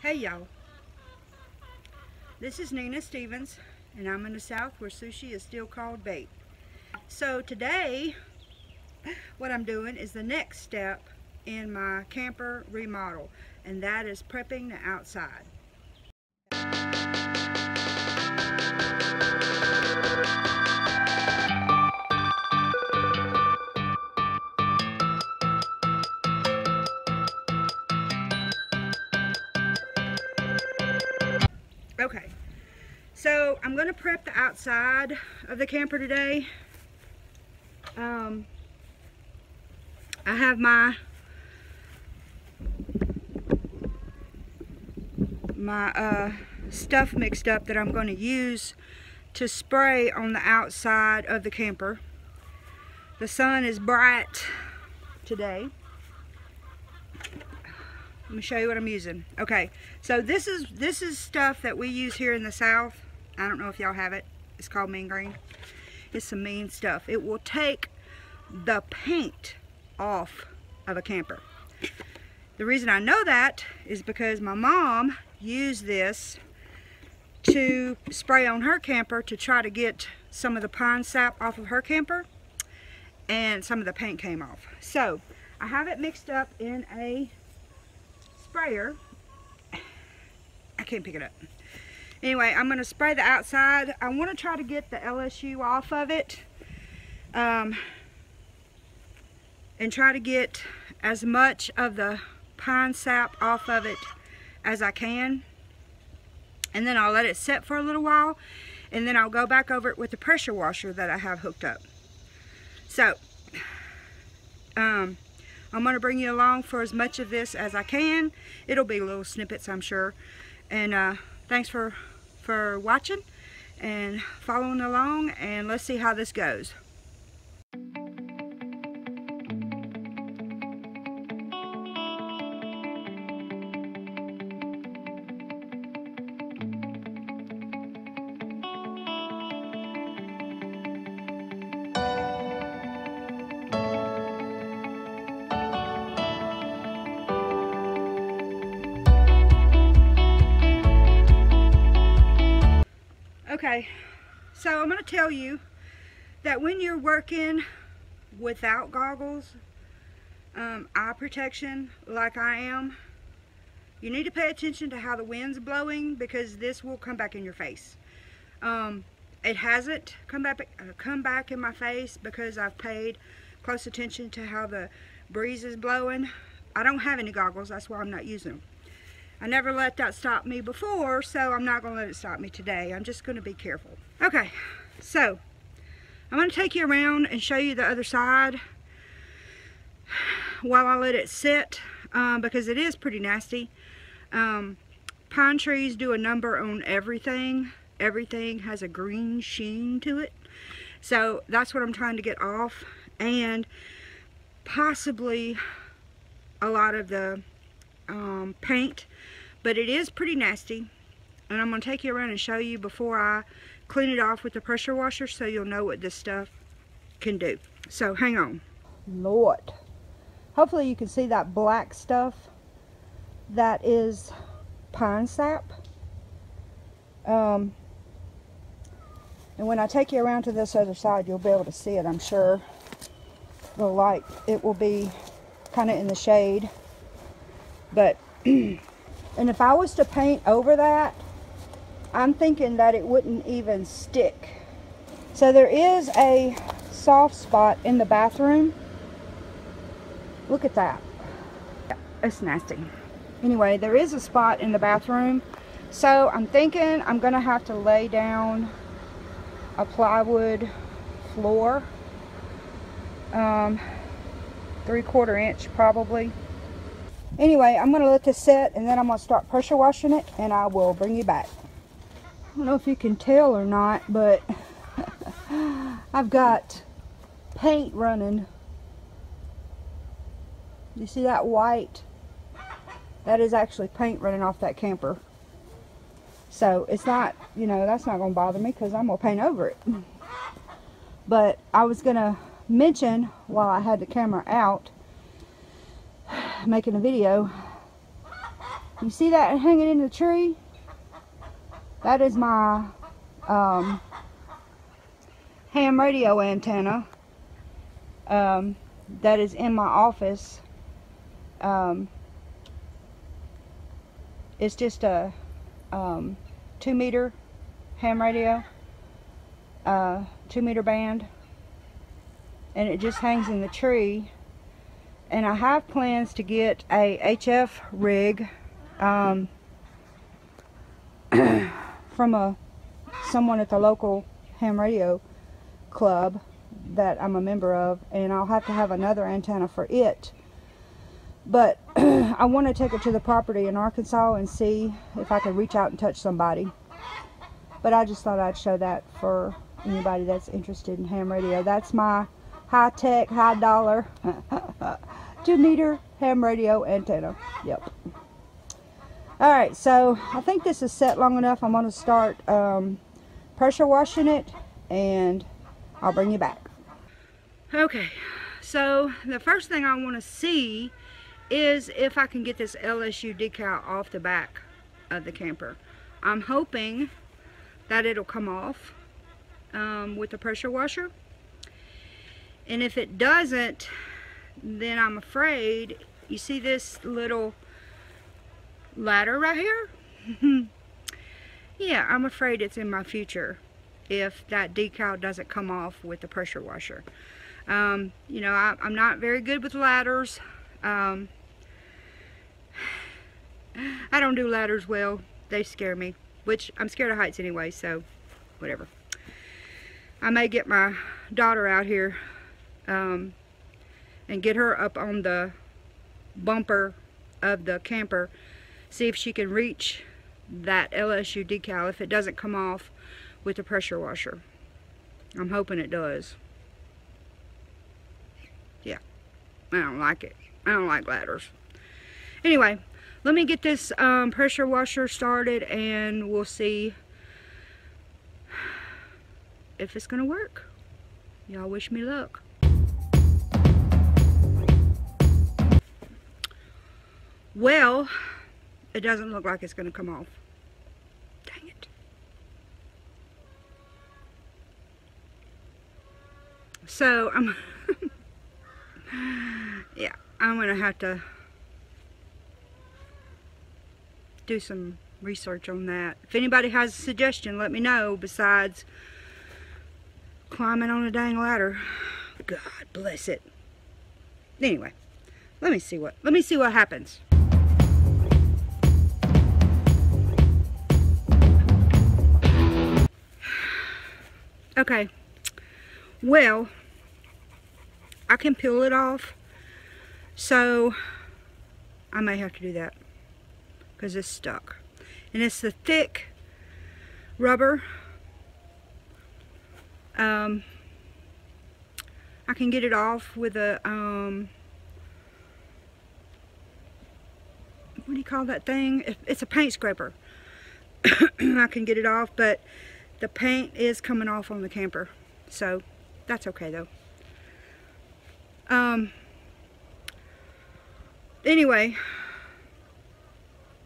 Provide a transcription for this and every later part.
Hey y'all, this is Nina Stevens and I'm in the South where sushi is still called bait. So today what I'm doing is the next step in my camper remodel, and that is prepping the outside. Okay, so I'm going to prep the outside of the camper today. I have my stuff mixed up that I'm going to use to spray on the outside of the camper. The sun is bright today. Let me show you what I'm using. Okay, so this is stuff that we use here in the South. I don't know if y'all have it. It's called mean green. It's some mean stuff. It will take the paint off of a camper. The reason I know that is because my mom used this to spray on her camper to try to get some of the pine sap off of her camper, and some of the paint came off. So I have it mixed up in a sprayer. I can't pick it up. Anyway, I'm going to spray the outside. I want to try to get the LSU off of it, and try to get as much of the pine sap off of it as I can, and then I'll let it set for a little while, and then I'll go back over it with the pressure washer that I have hooked up. So I'm going to bring you along for as much of this as I can. It'll be little snippets, I'm sure. And thanks for watching and following along, and let's see how this goes. Okay, so I'm going to tell you that when you're working without goggles, eye protection like I am, you need to pay attention to how the wind's blowing, because this will come back in your face. It hasn't come back in my face because I've paid close attention to how the breeze is blowing. I don't have any goggles, that's why I'm not using them. I never let that stop me before, so I'm not going to let it stop me today. I'm just going to be careful. Okay, so I'm going to take you around and show you the other side while I let it sit, because it is pretty nasty. Pine trees do a number on everything. Everything has a green sheen to it. So that's what I'm trying to get off, and possibly a lot of the paint, but it is pretty nasty, and I'm going to take you around and show you before I clean it off with the pressure washer, so you'll know what this stuff can do. So hang on. Lord, hopefully you can see that black stuff. That is pine sap, and when I take you around to this other side, you'll be able to see it. I'm sure the light, it will be kind of in the shade. But and if I was to paint over that, I'm thinking that it wouldn't even stick. So there is a soft spot in the bathroom. Look at that. It's nasty. Anyway, there is a spot in the bathroom, so I'm thinking I'm gonna have to lay down a plywood floor, 3/4 inch probably. Anyway, I'm going to let this set, and then I'm going to start pressure washing it, and I will bring you back. I don't know if you can tell or not, but I've got paint running. You see that white? That is actually paint running off that camper. So it's not, you know, that's not going to bother me because I'm going to paint over it. But I was going to mention while I had the camera out making a video You see that hanging in the tree? That is my ham radio antenna that is in my office. It's just a 2-meter ham radio, 2-meter band, and it just hangs in the tree. And I have plans to get a HF rig from someone at the local ham radio club that I'm a member of, and I'll have to have another antenna for it. But I want to take it to the property in Arkansas and see if I can reach out and touch somebody. But I just thought I'd show that for anybody that's interested in ham radio. That's my high-tech, high-dollar 2-meter ham radio antenna. Yep. Alright, so I think this is set long enough. I'm going to start pressure washing it, and I'll bring you back. Okay, so the first thing I want to see is if I can get this LSU decal off the back of the camper. I'm hoping that it'll come off with the pressure washer. And if it doesn't, then I'm afraid, you see this little ladder right here? Yeah, I'm afraid it's in my future if that decal doesn't come off with the pressure washer. You know, I'm not very good with ladders. I don't do ladders well. They scare me, which I'm scared of heights anyway, so whatever. I may get my daughter out here and get her up on the bumper of the camper, see if she can reach that LSU decal if it doesn't come off with the pressure washer. I'm hoping it does. Yeah, I don't like it. I don't like ladders. Anyway, let me get this pressure washer started and we'll see if it's gonna work. Y'all wish me luck. Well, it doesn't look like it's gonna come off. Dang it. So I'm yeah, I'm gonna have to do some research on that. If anybody has a suggestion, let me know, besides climbing on a dang ladder. God bless it. Anyway, let me see what happens. Okay, well, I can peel it off, so I may have to do that because it's stuck. And it's the thick rubber. I can get it off with a, what do you call that thing? It's a paint scraper. I can get it off, but the paint is coming off on the camper, so that's okay though. Anyway,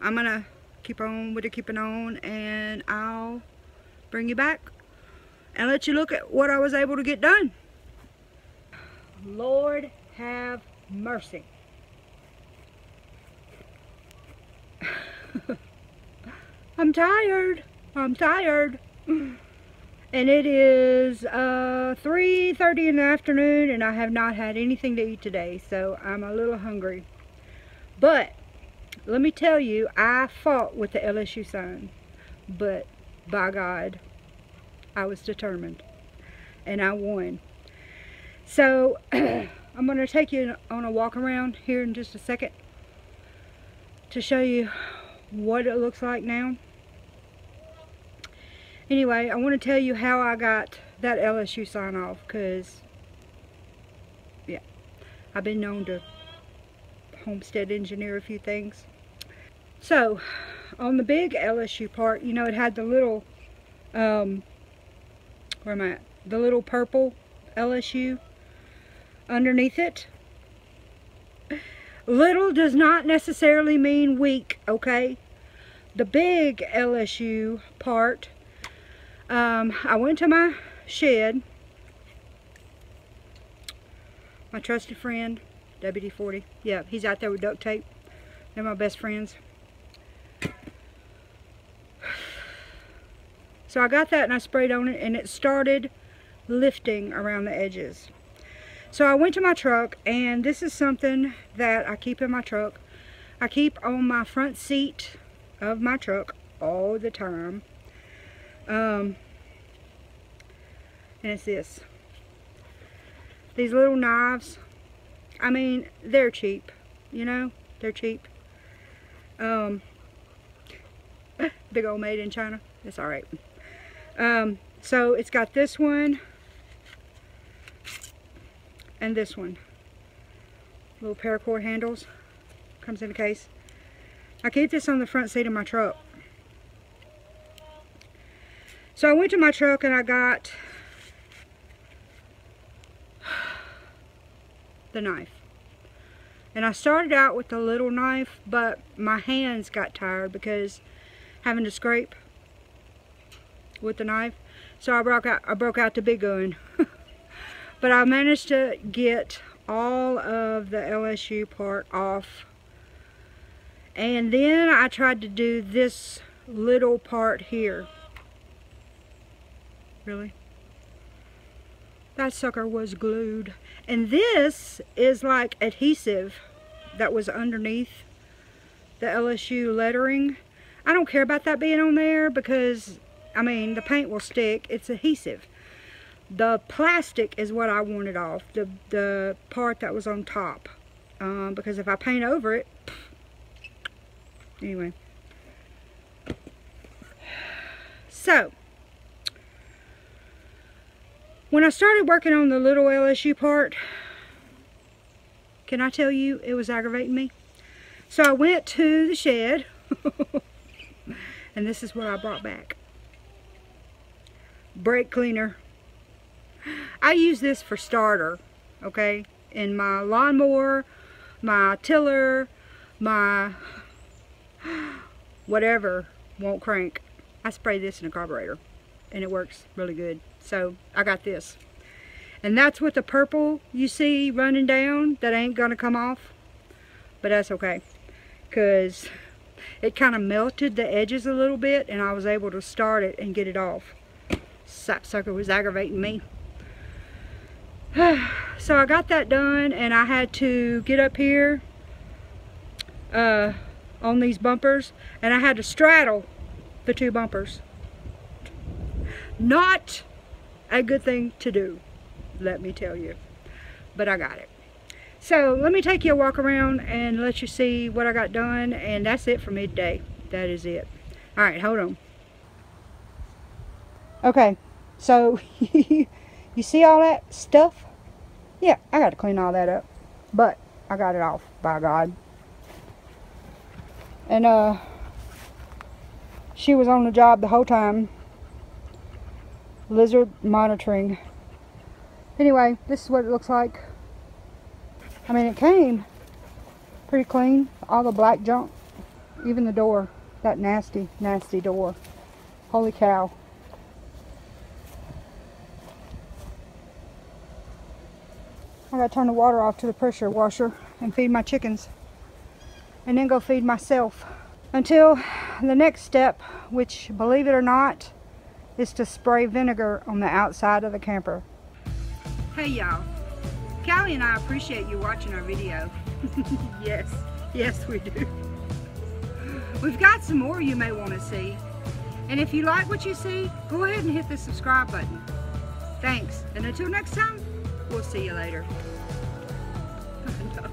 I'm gonna keep on with the keeping on, and I'll bring you back and let you look at what I was able to get done. Lord have mercy. I'm tired. I'm tired. And it is 3:30 in the afternoon, and I have not had anything to eat today, so I'm a little hungry. But let me tell you, I fought with the LSU sign, but by God, I was determined, and I won. So I'm going to take you on a walk around here in just a second to show you what it looks like now. Anyway, I want to tell you how I got that LSU sign off, because, yeah, I've been known to homestead engineer a few things. So, on the big LSU part, you know, it had the little, where am I at? The little purple LSU underneath it. Little does not necessarily mean weak, okay? The big LSU part, I went to my shed. My trusted friend, WD-40. Yeah, he's out there with duct tape. They're my best friends. So I got that and I sprayed on it and it started lifting around the edges. So I went to my truck, and this is something that I keep in my truck. I keep on my front seat of my truck all the time. And it's this. These little knives. I mean, they're cheap. You know, they're cheap. Big old made in China. It's alright. So it's got this one and this one. Little paracord handles. Comes in a case. I keep this on the front seat of my truck. So I went to my truck and I got the knife. And I started out with the little knife, but my hands got tired because having to scrape with the knife. So I broke out the big gun. But I managed to get all of the LSU part off. And then I tried to do this little part here. Really? That sucker was glued. And this is like adhesive that was underneath the LSU lettering. I don't care about that being on there because, I mean, the paint will stick. It's adhesive. The plastic is what I wanted off, the part that was on top, because if I paint over it, anyway. So, when I started working on the little LSU part, can I tell you, it was aggravating me. So I went to the shed, and this is what I brought back. Brake cleaner. I use this for starter, okay? In my lawnmower, my tiller, my whatever won't crank. I spray this in a carburetor and it works really good. So I got this. And that's what the purple you see running down, that ain't gonna come off. But that's okay, because it kind of melted the edges a little bit and I was able to start it and get it off. That sucker was aggravating me. So I got that done, and I had to get up here on these bumpers, and I had to straddle the two bumpers. Not a good thing to do, let me tell you, but I got it. So let me take you a walk around and let you see what I got done, and that's it for me today. That is it. All right, hold on. Okay, so you see all that stuff? Yeah, I got to clean all that up. But I got it off, by God. And she was on the job the whole time. Lizard monitoring. Anyway, this is what it looks like. I mean, it came pretty clean. All the black junk. Even the door. That nasty, nasty door. Holy cow. I gotta turn the water off to the pressure washer and feed my chickens. And then go feed myself. Until the next step, which, believe it or not, is to spray vinegar on the outside of the camper. Hey y'all. Callie and I appreciate you watching our video. Yes we do. We've got some more you may want to see. And if you like what you see, go ahead and hit the subscribe button. Thanks. And until next time, we'll see you later. No.